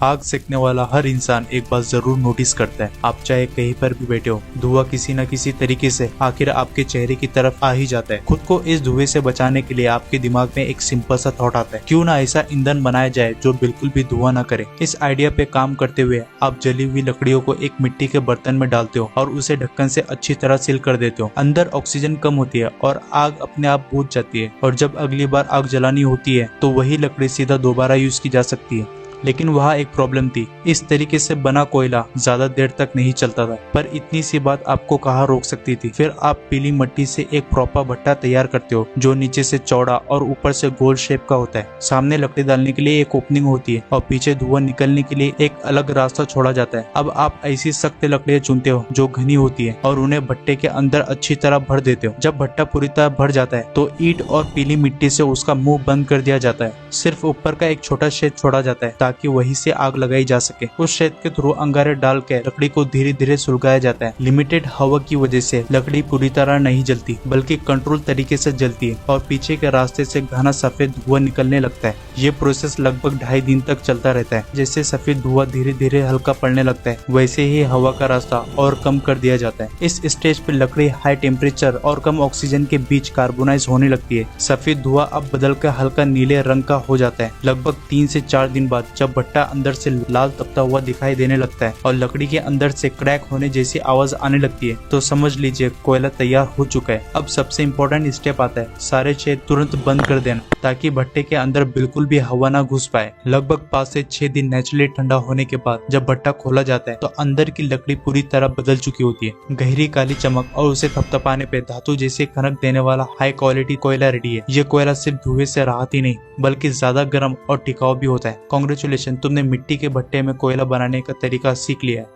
आग सेकने वाला हर इंसान एक बात जरूर नोटिस करता है, आप चाहे कहीं पर भी बैठे हो, धुआं किसी न किसी तरीके से आखिर आपके चेहरे की तरफ आ ही जाता है। खुद को इस धुएं से बचाने के लिए आपके दिमाग में एक सिंपल सा थॉट आता है, क्यों ना ऐसा ईंधन बनाया जाए जो बिल्कुल भी धुआं ना करे। इस आइडिया पे काम करते हुए आप जली हुई लकड़ियों को एक मिट्टी के बर्तन में डालते हो और उसे ढक्कन से अच्छी तरह सील कर देते हो। अंदर ऑक्सीजन कम होती है और आग अपने आप बुझ जाती है, और जब अगली बार आग जलानी होती है तो वही लकड़ी सीधा दोबारा यूज की जा सकती है। लेकिन वहाँ एक प्रॉब्लम थी, इस तरीके से बना कोयला ज्यादा देर तक नहीं चलता था। पर इतनी सी बात आपको कहाँ रोक सकती थी। फिर आप पीली मिट्टी से एक प्रॉपर भट्टा तैयार करते हो जो नीचे से चौड़ा और ऊपर से गोल शेप का होता है। सामने लकड़ी डालने के लिए एक ओपनिंग होती है और पीछे धुआं निकलने के लिए एक अलग रास्ता छोड़ा जाता है। अब आप ऐसी सख्त लकड़ियां चुनते हो जो घनी होती है और उन्हें भट्टे के अंदर अच्छी तरह भर देते हो। जब भट्टा पूरी तरह भर जाता है तो ईंट और पीली मिट्टी से उसका मुंह बंद कर दिया जाता है। सिर्फ ऊपर का एक छोटा छेद छोड़ा जाता है ताकि वहीं से आग लगाई जा सके। उस छेद के थ्रू अंगारे डाल के लकड़ी को धीरे धीरे सुलगाया जाता है। लिमिटेड हवा की वजह से लकड़ी पूरी तरह नहीं जलती बल्कि कंट्रोल तरीके से जलती है और पीछे के रास्ते से घना सफेद धुआं निकलने लगता है। ये प्रोसेस लगभग 2.5 दिन तक चलता रहता है। जैसे सफेद धुआं धीरे धीरे हल्का पड़ने लगता है वैसे ही हवा का रास्ता और कम कर दिया जाता है। इस स्टेज पे लकड़ी हाई टेम्परेचर और कम ऑक्सीजन के बीच कार्बोनाइज होने लगती है। सफेद धुआं अब बदल कर हल्का नीले रंग का हो जाता है। लगभग 3 से 4 दिन बाद जब भट्टा अंदर से लाल तपता हुआ दिखाई देने लगता है और लकड़ी के अंदर से क्रैक होने जैसी आवाज आने लगती है तो समझ लीजिए कोयला तैयार हो चुका है। अब सबसे इम्पोर्टेंट स्टेप आता है, सारे छेद तुरंत बंद कर देना ताकि भट्टे के अंदर बिल्कुल भी हवा ना घुस पाए। लगभग 5 से 6 दिन नेचुरली ठंडा होने के बाद जब भट्टा खोला जाता है तो अंदर की लकड़ी पूरी तरह बदल चुकी होती है। गहरी काली चमक और उसे थपथपाने पे धातु जैसे खनक देने वाला हाई क्वालिटी कोयला रेडी है। ये कोयला सिर्फ धुएं से राहत ही नहीं बल्कि ज्यादा गर्म और टिकाऊ भी होता है। कांग्रेचुलेशन, तुमने मिट्टी के भट्टे में कोयला बनाने का तरीका सीख लिया है।